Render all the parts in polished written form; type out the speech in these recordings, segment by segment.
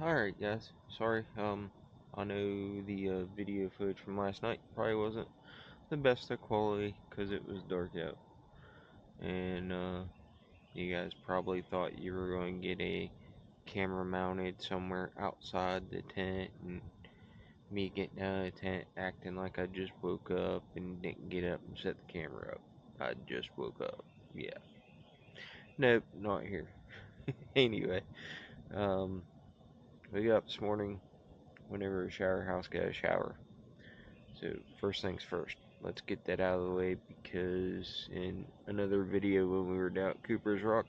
Alright guys, sorry, I know the video footage from last night probably wasn't the best of quality because it was dark out. And, you guys probably thought you were going to get a camera mounted somewhere outside the tent and me getting out of the tent acting like I just woke up and didn't get up and set the camera up. I just woke up, yeah. Nope, not here. Anyway, um, we got up this morning. Whenever a shower house got a shower. So first things first, let's get that out of the way because in another video when we were down at Cooper's Rock,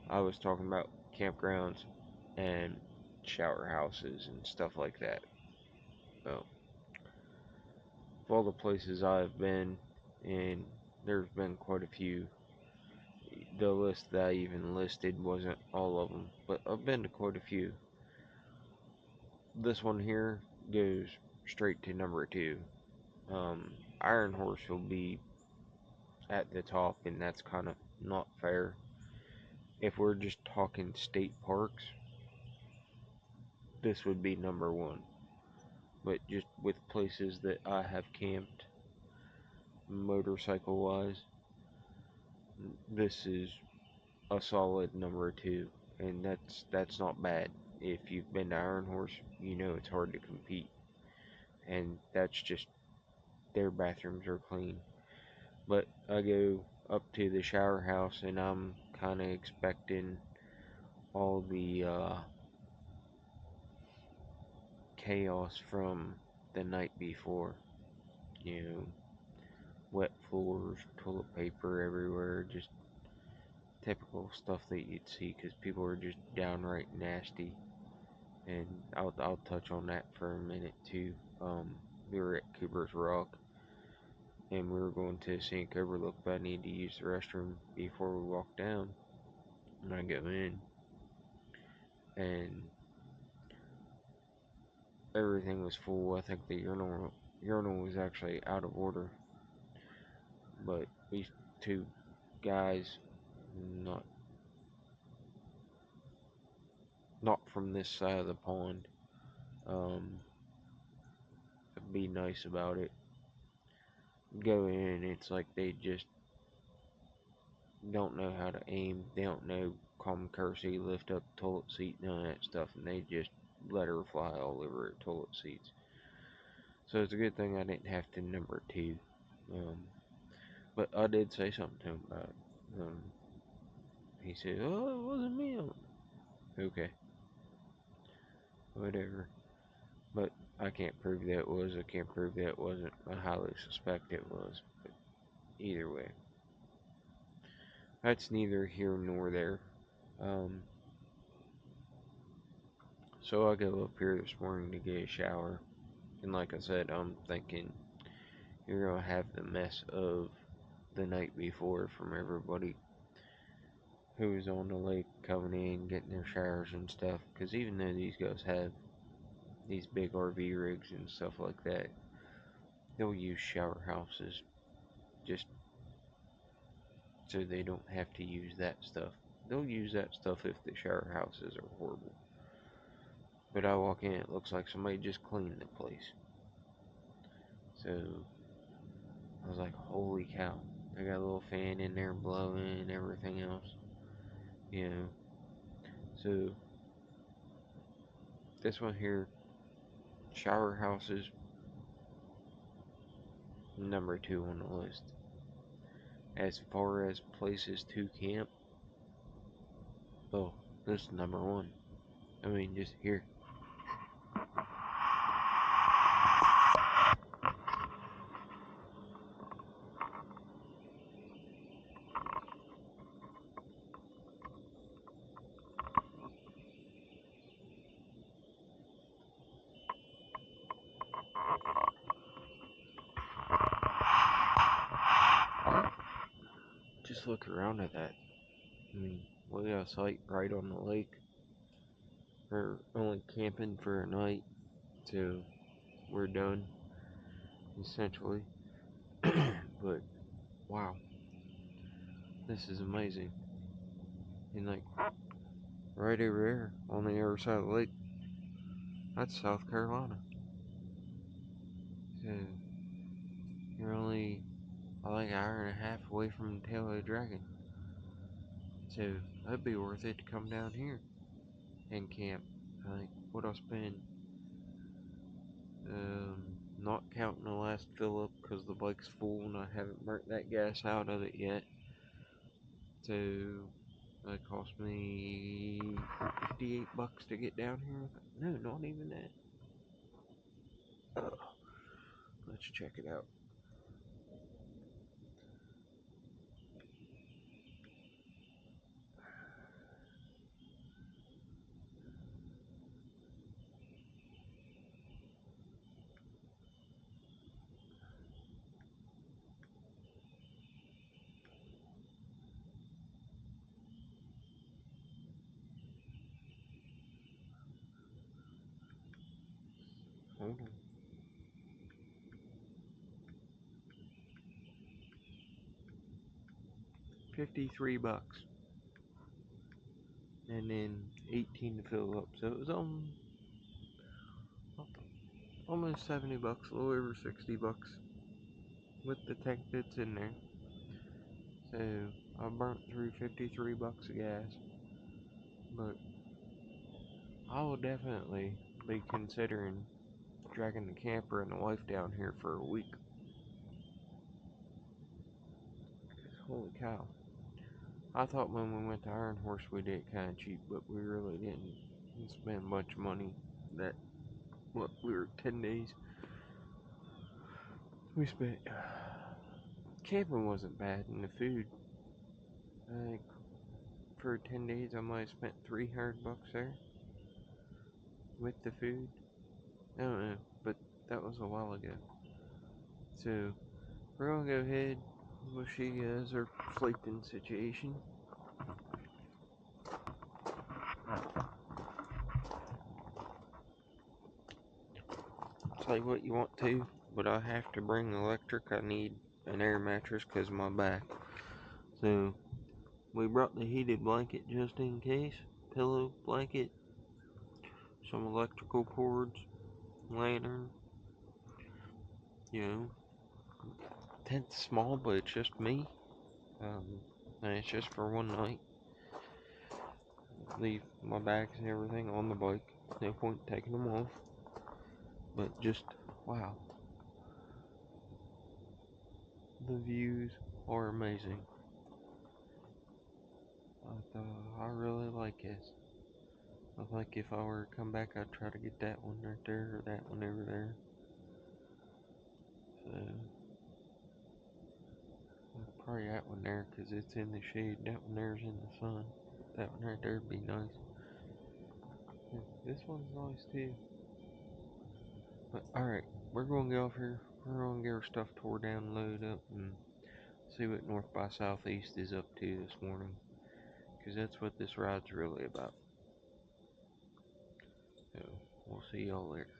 I was talking about campgrounds and shower houses and stuff like that. Well, of all the places I've been, and there's been quite a few, the list that I even listed wasn't all of them, but I've been to quite a few. This one here goes straight to number 2. Iron Horse will be at the top, and that's kind of not fair. If we're just talking state parks, this would be number 1. But just with places that I have camped, motorcycle wise, this is a solid number 2, and that's not bad. If you've been to Iron Horse, you know it's hard to compete, and that's just their bathrooms are clean. But I go up to the shower house, and I'm kind of expecting all the chaos from the night before. You know, wet floors, toilet paper everywhere, just typical stuff that you'd see because people are just downright nasty. And I'll touch on that for a minute too. We were at Cooper's Rock and we were going to St. Overlook, but I needed to use the restroom before we walked down. And I go in and everything was full. I think the urinal was actually out of order. But these two guys, not not from this side of the pond, um, be nice about it. Go in, it's like they just don't know how to aim. They don't know common courtesy, lift up the toilet seat, none of that stuff, and they just let her fly all over her toilet seats. So it's a good thing I didn't have to number 2. Um, but I did say something to him about it. He said, "Oh, it wasn't me." Okay, whatever. But I can't prove that it was. I can't prove that it wasn't. I highly suspect it was. But either way, that's neither here nor there. Um, so I go up here this morning to get a shower. And like I said, I'm thinking you're going to have the mess of the night before from everybody who was on the lake coming in, getting their showers and stuff. Because even though these guys have these big RV rigs and stuff like that, they'll use shower houses just so they don't have to use that stuff. They'll use that stuff if the shower houses are horrible. But I walk in, it looks like somebody just cleaned the place. So I was like, holy cow. I got a little fan in there blowing and everything else. You know. So this one here, shower houses, number 2 on the list. As far as places to camp, oh, this is number 1. I mean, just here. Just look around at that. I mean, we got a site right on the lake. We're only camping for a night, so we're done, essentially. But, wow, this is amazing. And, like, right over there on the other side of the lake. That's South Carolina. So you're only like an hour and a half away from the tail of the dragon. So that'd be worth it to come down here and camp. Like what I'll spend, not counting the last fill up because the bike's full and I haven't burnt that gas out of it yet. So it cost me $58 to get down here. No, not even that. Let's check it out. Hold on. $53. And then 18 to fill up. So it was almost $70, a little over $60 with the tank that's in there. So I burnt through $53 of gas. But I will definitely be considering dragging the camper and the wife down here for a week. Holy cow. I thought when we went to Iron Horse we did it kind of cheap, but we really didn't spend much money. We were 10 days. We spent, camping wasn't bad, and the food, I think for 10 days I might have spent $300 there with the food. I don't know, but that was a while ago. So we're gonna go ahead. We'll show you guys our sleeping situation. It's like what you want to, but I have to bring electric. I need an air mattress because of my back. So we brought the heated blanket just in case, pillow, blanket, some electrical cords, lantern. You know, tent's small, but it's just me. And it's just for one night. Leave my bags and everything on the bike. No point in taking them off. But just, wow. The views are amazing. I really like this. I think if I were to come back, I'd try to get that one right there or that one over there. So, probably that one there because it's in the shade. That one there's in the sun. That one right there would be nice. This one's nice too. But alright, we're going to go off here. We're going to get our stuff tore down, load up, and see what North by Southeast is up to this morning. Because that's what this ride's really about. So, we'll see y'all later.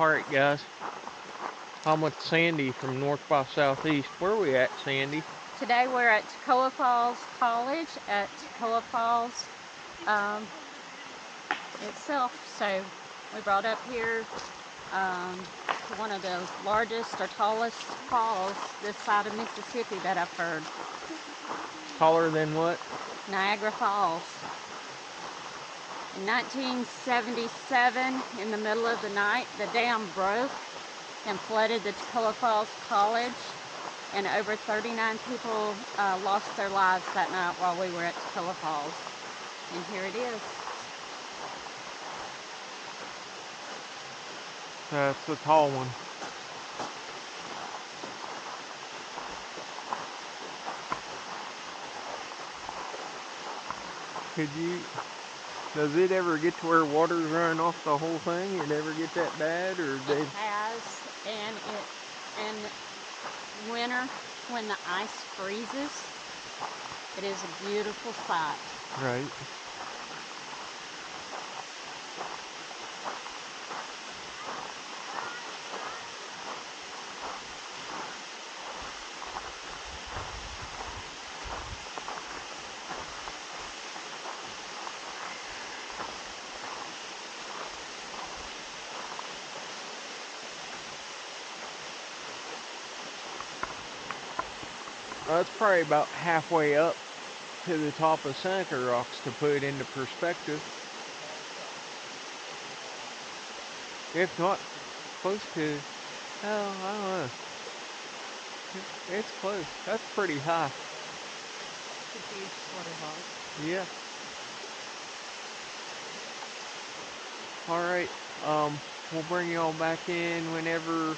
Alright guys, I'm with Sandy from North by Southeast. Where are we at, Sandy? Today we're at Toccoa Falls College at Toccoa Falls itself. So we brought up here to one of the largest or tallest falls this side of Mississippi that I've heard. Taller than what? Niagara Falls. In 1977, in the middle of the night, the dam broke and flooded the Toccoa Falls College, and over 39 people lost their lives that night while we were at Toccoa Falls. And here it is. That's a tall one. Does it ever get to where water's running off the whole thing? It ever get that bad, or It has, and in winter when the ice freezes, it is a beautiful sight. Right. That's probably about halfway up to the top of Seneca Rocks to put it into perspective. If not close to, oh, I don't know. It's close. That's pretty high. It's a huge waterfall. Yeah. Alright, we'll bring y'all back in whenever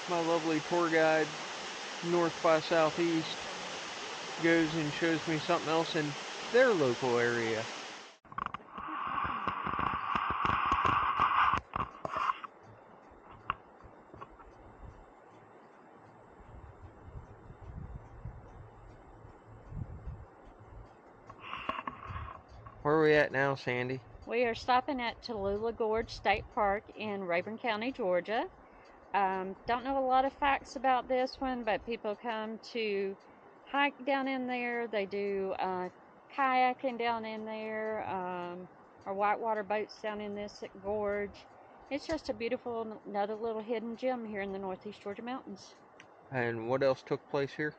my lovely tour guide, North by Southeast, goes and shows me something else in their local area. Where are we at now, Sandy? We are stopping at Tallulah Gorge State Park in Rayburn County, Georgia. Don't know a lot of facts about this one, but people come to hike down in there. They do kayaking down in there, or whitewater boats down in this gorge. It's just a beautiful, another little hidden gem here in the Northeast Georgia mountains. And what else took place here?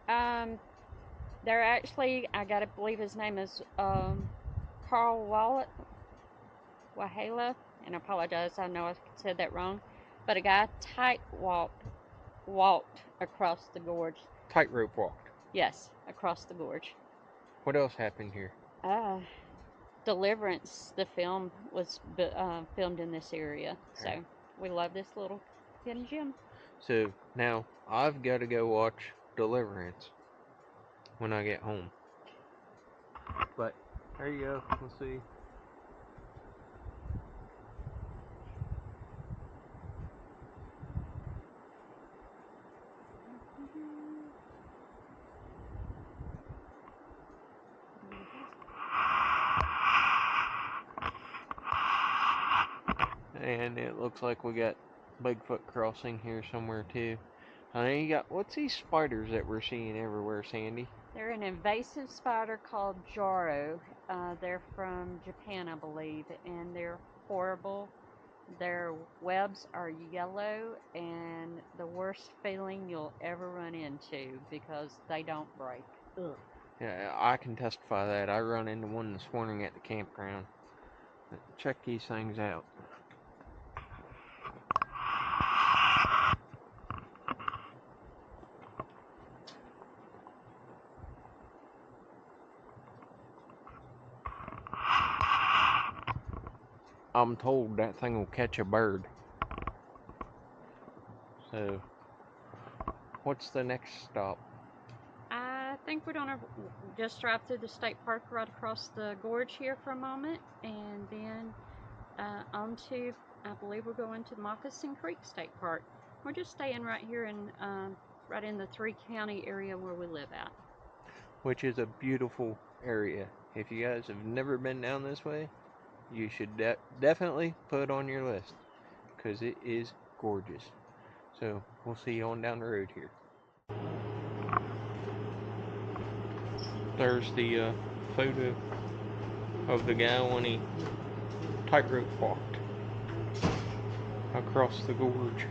They're actually, I gotta believe his name is Carl Wahala, and I apologize, I know I said that wrong, but a guy walked across the gorge. Tightrope walked. Yes, across the gorge. What else happened here? Deliverance, the film, was filmed in this area, so we love this little hidden gem. So now I've got to go watch Deliverance when I get home. But there you go. Let's see. And it looks like we got Bigfoot crossing here somewhere too. You got, what's these spiders that we're seeing everywhere, Sandy? They're an invasive spider called Jaro. They're from Japan, I believe, and they're horrible. Their webs are yellow and the worst feeling you'll ever run into because they don't break. Ugh. Yeah, I can testify that. I run into one this morning at the campground. Check these things out. I'm told that thing will catch a bird. So, what's the next stop? I think we're gonna just drive through the state park right across the gorge here for a moment, and then on to, I believe we're going to Moccasin Creek State Park. We're just staying right here in right in the 3-county area where we live at. Which is a beautiful area. If you guys have never been down this way, you should definitely put it on your list. because it is gorgeous. So we'll see you on down the road here. There's the photo of the guy when he tightrope walked across the gorge.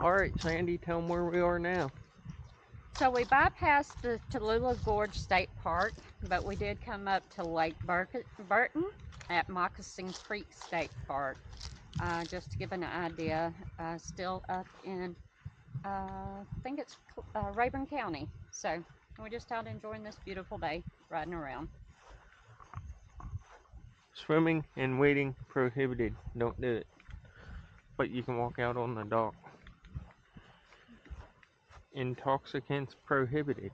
Alright, Sandy, tell them where we are now. So we bypassed the Tallulah Gorge State Park, but we did come up to Lake Burton at Moccasin Creek State Park. Just to give an idea, still up in, I think it's Rayburn County. So we're just out enjoying this beautiful day, riding around. Swimming and wading prohibited. Don't do it. But you can walk out on the dock. Intoxicants prohibited.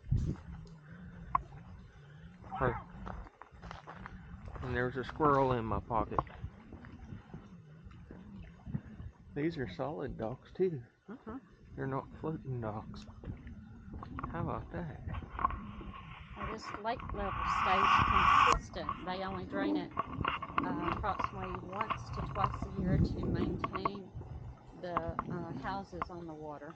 And there's a squirrel in my pocket. These are solid docks too. They're not floating docks. How about that? Well, this lake level stays consistent. They only drain it approximately once to twice a year to maintain the houses on the water.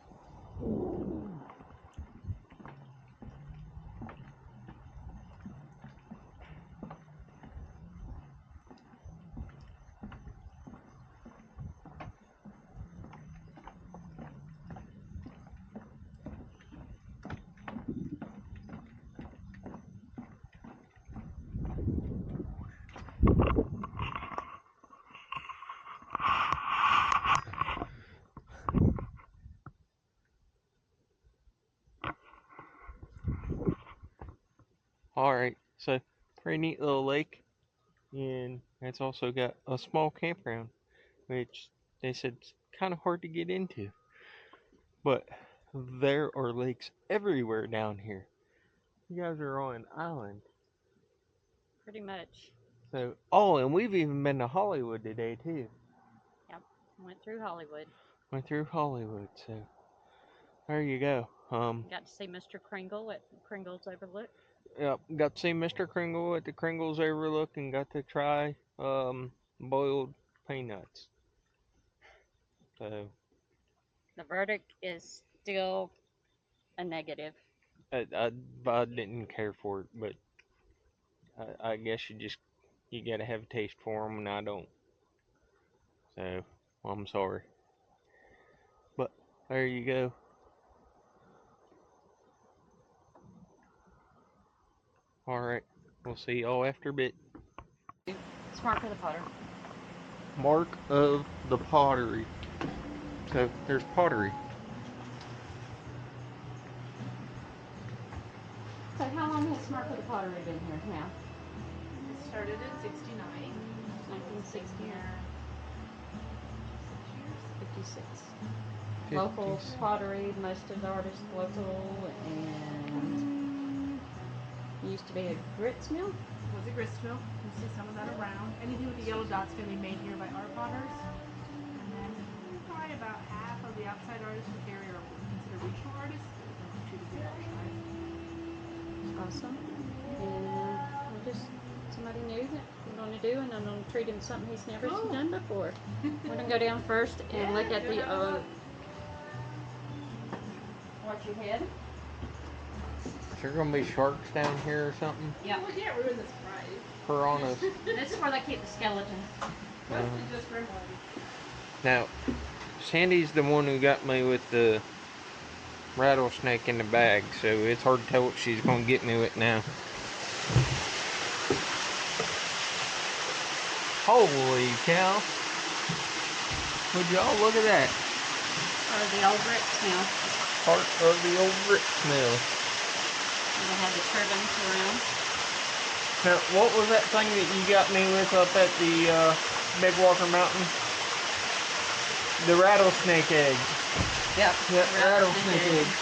Alright, so pretty neat little lake. And it's also got a small campground, which they said is kind of hard to get into. But there are lakes everywhere down here. You guys are on an island. Pretty much. So, oh, and we've even been to Hollywood today too. Yep, went through Hollywood. Went through Hollywood, so there you go. Got to see Mr. Kringle at Kringle's Overlook. Yep, got to see Mr. Kringle at the Kringle's Overlook and got to try boiled peanuts. So the verdict is still a negative. I didn't care for it, but I guess you gotta have a taste for them, and I don't. So I'm sorry. But there you go. Alright, we'll see y'all after a bit. It's Mark of the Potter. Mark of the Pottery. So there's pottery. So how long has Mark of the Pottery been here now? It started in 69. 1960 or 56. 56. Local pottery, most of the artists local, and used to be a grits mill. It was a grist mill. You see some of that around. Anything with the yellow dots going to be made here by art potters. And then probably about half of the outside artists from the area are considered regional artists. To the big outside. Awesome. And I just somebody new that we're going to do, and I'm going to treat him something he's never done before. We're going to go down first and look at the watch your head. Is there gonna be sharks down here or something? Yeah. We can't ruin the surprise. Piranhas. This is where they keep the skeletons. Mostly just grimoire. Now, Sandy's the one who got me with the rattlesnake in the bag, so it's hard to tell what she's gonna get me with now. Holy cow! Would y'all look at that? Or the old brick mill. Part of the old brick mill. And they have the turbines around. Now, what was that thing that you got me with up at the Big Walker Mountain? The rattlesnake eggs. Yep. Yep, rattlesnake eggs.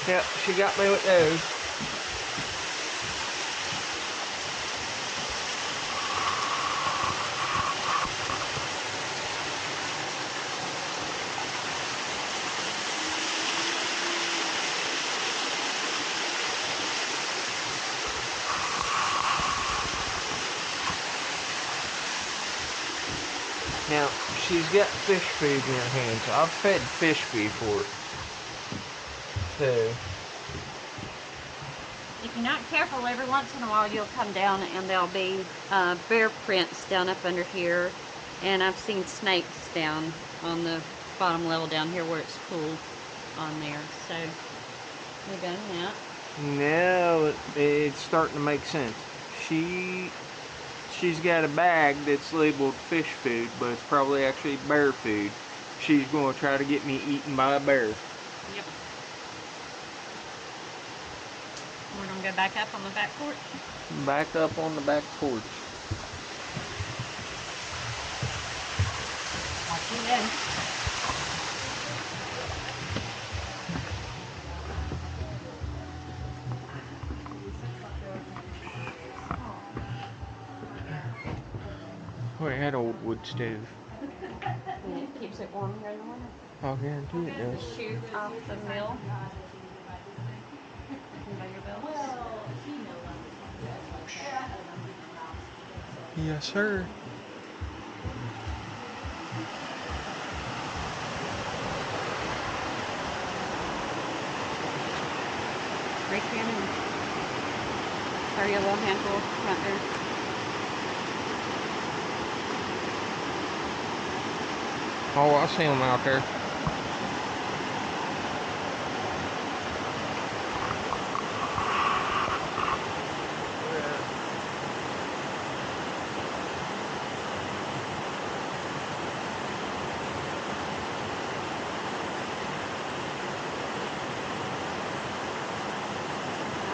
Yep, she got me with those. Now, she's got fish food in her hands. I've fed fish before. So, If you're not careful, every once in a while you'll come down and there'll be bear prints down up under here. And I've seen snakes down on the bottom level down here where it's cool on there. So, we've done that. now it's starting to make sense. She's got a bag that's labeled fish food, but it's probably actually bear food. She's going to try to get me eaten by a bear. Yep. We're going to go back up on the back porch. Back up on the back porch. Watch you then. We had an old wood stove. And it keeps it warm here in the winter. I'll guarantee it does. Shoot off the mill. Conveyor belts. Yes, sir. Right here and our yellow handful right there. Oh, I see them out there. I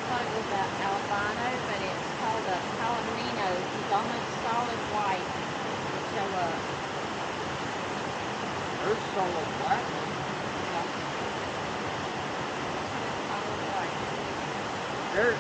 thought it was an albino, but it's called a palomino. He's almost solid white. He'll show up. There's solid black. Yeah. Solid white. There.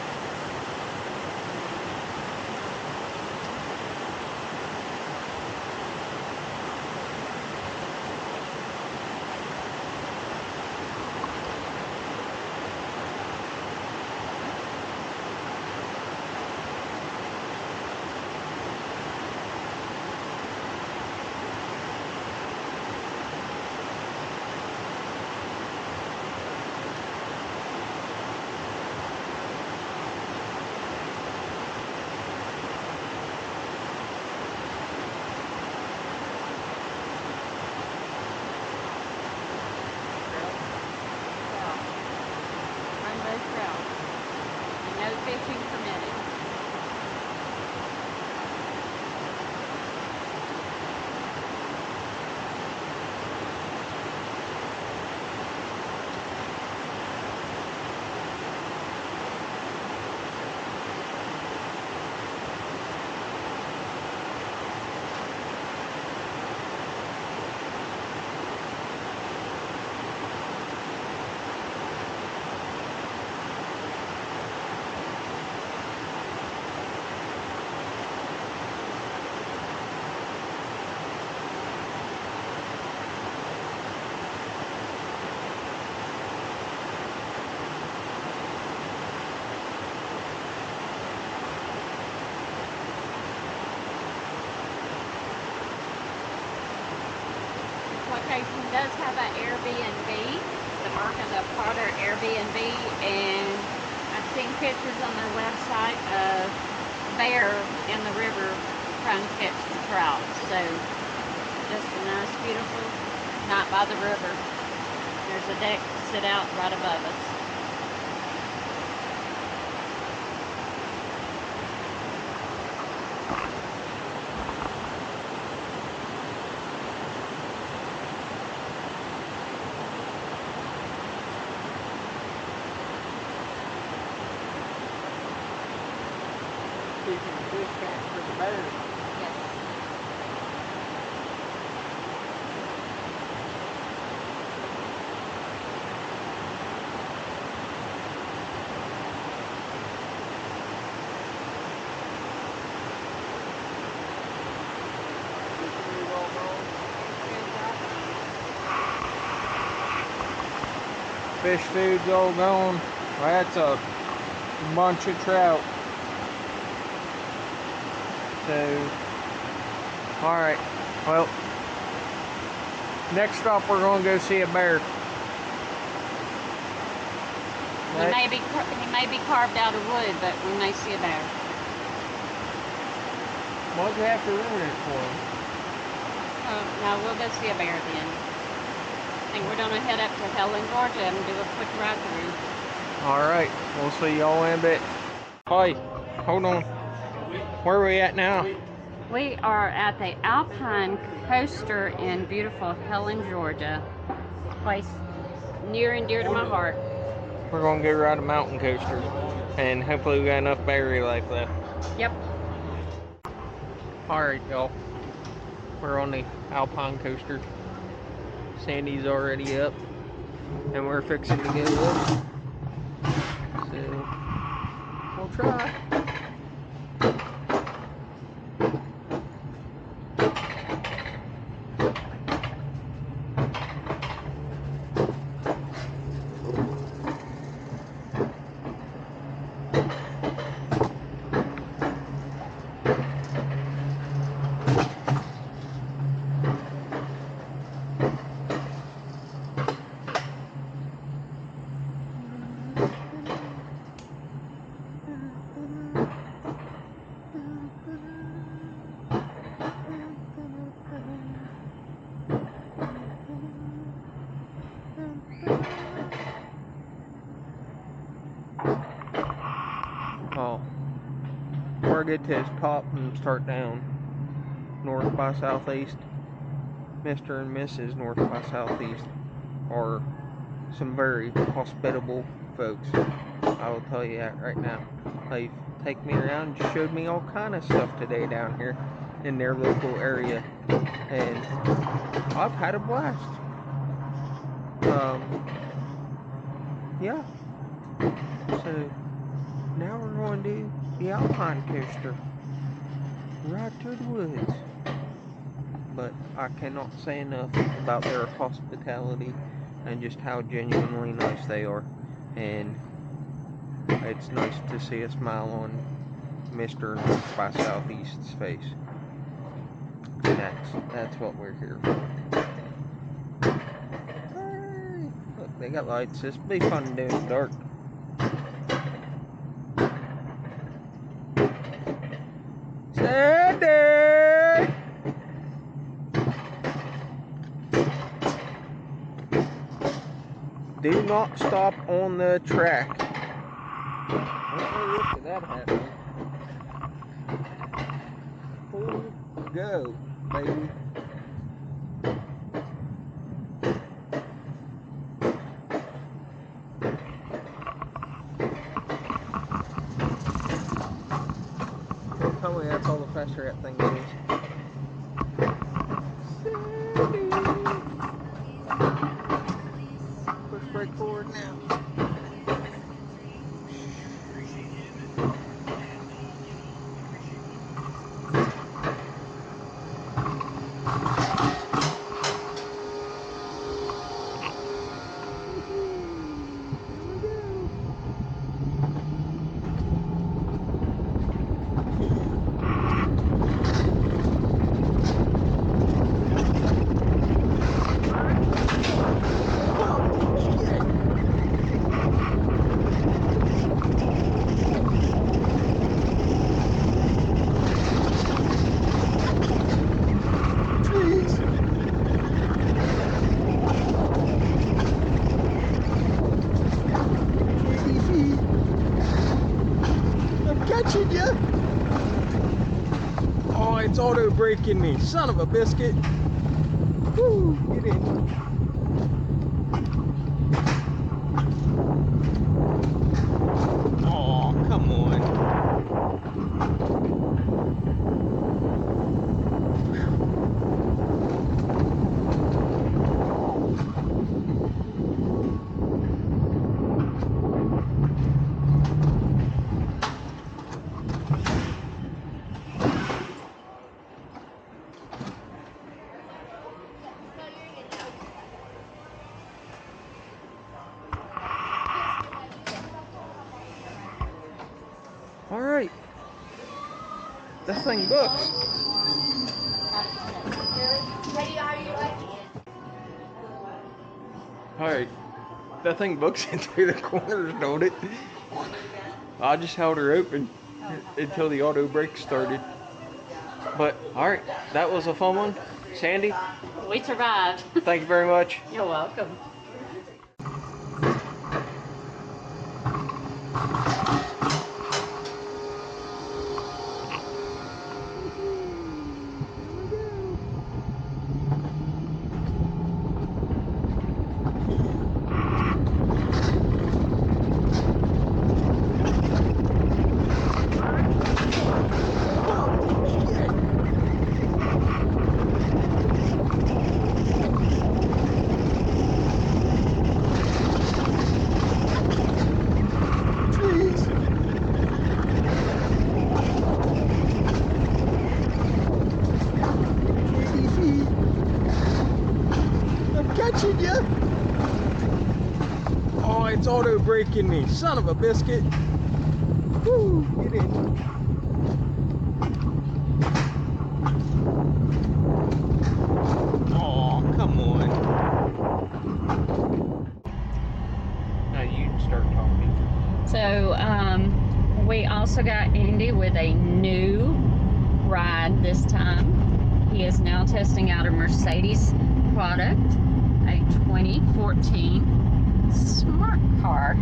Rainbow trout. And no fishing permitted. Location does have an Airbnb. The mark of the Potter Airbnb, and I've seen pictures on their website of bear in the river trying to catch the trout. So just a nice, beautiful night by the river. There's a deck to sit out right above us. Keeping the fish catch for the bears. Yes. Fish food's all gone. That's a bunch of trout. So, alright. Well, Next stop, we're going to go see a bear. He may be carved out of wood, but we may see a bear. Why'd you have to ruin it for him? Oh, no, we'll go see a bear then. I think we're going to head up to Helen, Georgia and do a quick ride through. Alright, we'll see y'all in a bit. Hi, hold on. Where are we at now? We are at the Alpine Coaster in beautiful Helen, Georgia. Place near and dear to my heart. We're going to go ride a mountain coaster. And hopefully we got enough battery life left. Yep. Alright, y'all. We're on the Alpine coaster. Sandy's already up. And we're fixing to go up. So, we'll try. Oh, before I get to his top and start down, north by southeast, Mr. and Mrs. North by Southeast are some very hospitable folks. I will tell you that right now. They take me around and showed me all kind of stuff today down here in their local area, and I've had a blast. Yeah. So now we're going to do the Alpine coaster, right through the woods. But I cannot say enough about their hospitality and just how genuinely nice they are. And it's nice to see a smile on Mr. North by Southeast's face. And that's what we're here for. Hey, look, they got lights. This will be fun to do in the dark. Sandy! Do not stop on the track. Look at that happening. Full go, baby. Don't tell me that's all the faster that thing goes. Push brake forward now. Catching you! Oh, it's auto braking me, son of a biscuit! Woo! Get in. Oh, come on! Alright. This thing books. Alright, that thing books it through the corners, don't it? I just held her open until the auto brake started. But, alright, that was a fun one. Sandy, We survived. thank you very much. You're welcome. Catching you! Oh, it's auto braking me, son of a biscuit! Woo, get in. Oh, come on. Now you start talking. So, we also got Andy with a new ride this time. He is now testing out a Mercedes product, a 2014 smart car.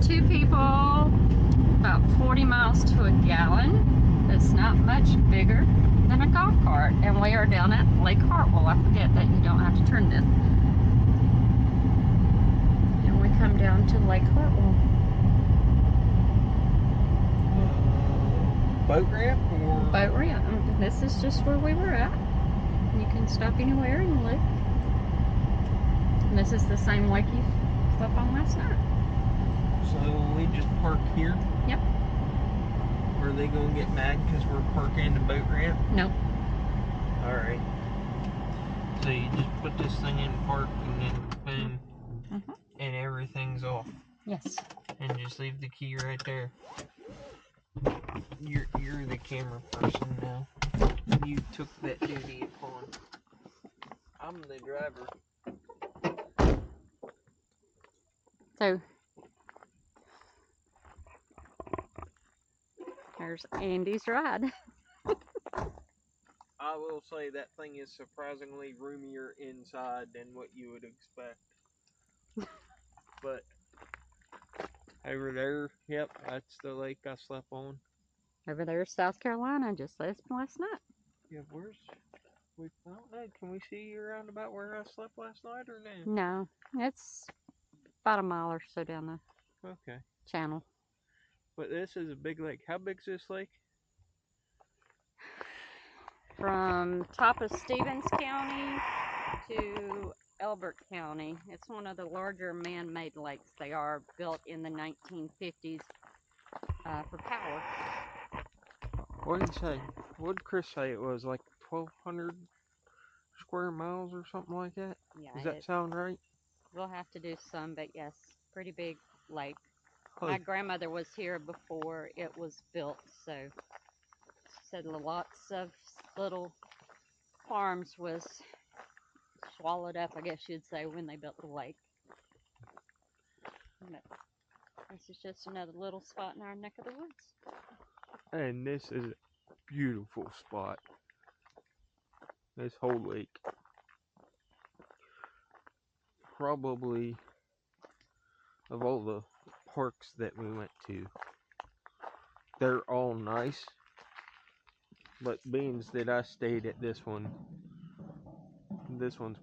2 people, about 40 miles to a gallon. It's not much bigger than a golf cart. And we are down at Lake Hartwell. I forget that you don't have to turn this. And we come down to Lake Hartwell. Boat ramp or? Boat ramp. This is just where we were at. You can stop anywhere and look. And this is the same lake you slept on last night. So we just park here? Yep. Are they gonna get mad because we're parking the boat ramp? No. Alright. So you just put this thing in park and then boom, and everything's off. Yes. And just leave the key right there. You're the camera person now. You took that duty upon. I'm the driver. So there's Andy's ride. I will say that thing is surprisingly roomier inside than what you would expect. But over there, yep, that's the lake I slept on. Over there's South Carolina, just last night. Yeah, I don't know, can we see around about where I slept last night or no? No, it's about a mile or so down the Okay. channel. But this is a big lake. How big's this lake? From top of Stevens County to Elbert County. It's one of the larger man-made lakes. They are built in the 1950s for power. What did he say? What did Chris say it was? Like 1,200 square miles or something like that? Yeah, Does that sound right? We'll have to do some, but yes, pretty big lake. Oh. My grandmother was here before it was built, so she said lots of little farms was swallowed up, I guess you'd say, when they built the lake. But this is just another little spot in our neck of the woods. And this is a beautiful spot. This whole lake. Probably of all the parks that we went to, they're all nice. But being that I stayed at this one's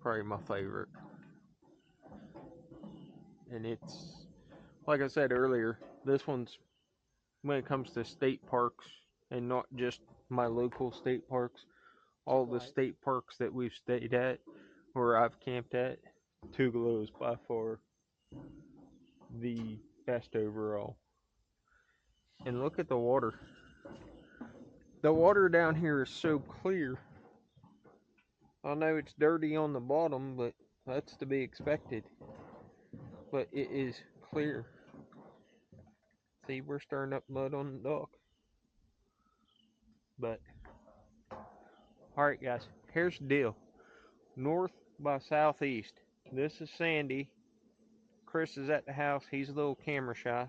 probably my favorite. And it's, like I said earlier, this one's, when it comes to state parks, and not just my local state parks, all the state parks that we've stayed at, or I've camped at, Tougaloo is by far the best overall. And look at the water. The water down here is so clear. I know it's dirty on the bottom, but that's to be expected. But it is clear. See, we're stirring up mud on the dock. But, alright guys, here's the deal. north by southeast. This is Sandy. Chris is at the house. He's a little camera shy.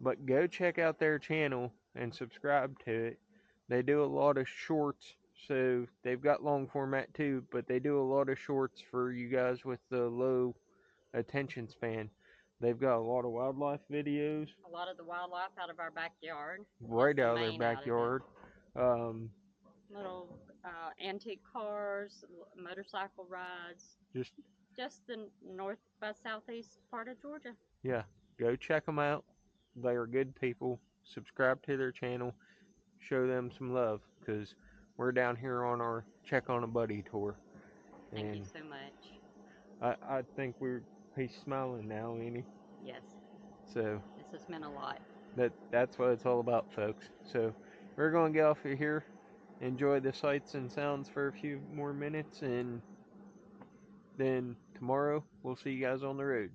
But go check out their channel and subscribe to it. They do a lot of shorts, so they've got long format too, but they do a lot of shorts for you guys with the low attention span. They've got a lot of wildlife videos A lot of the wildlife out of our backyard. right Lots out of their Maine out of it. backyard. Little antique cars, motorcycle rides. Just the north by southeast part of Georgia. Yeah, go check them out. They are good people. Subscribe to their channel. Show them some love, because we're down here on our Check on a Buddy tour. Thank And you so much. I think he's smiling now, ain't he? Yes, So this has meant a lot. that's what it's all about, folks. So we're gonna get off of here, enjoy the sights and sounds for a few more minutes, and then tomorrow we'll see you guys on the road.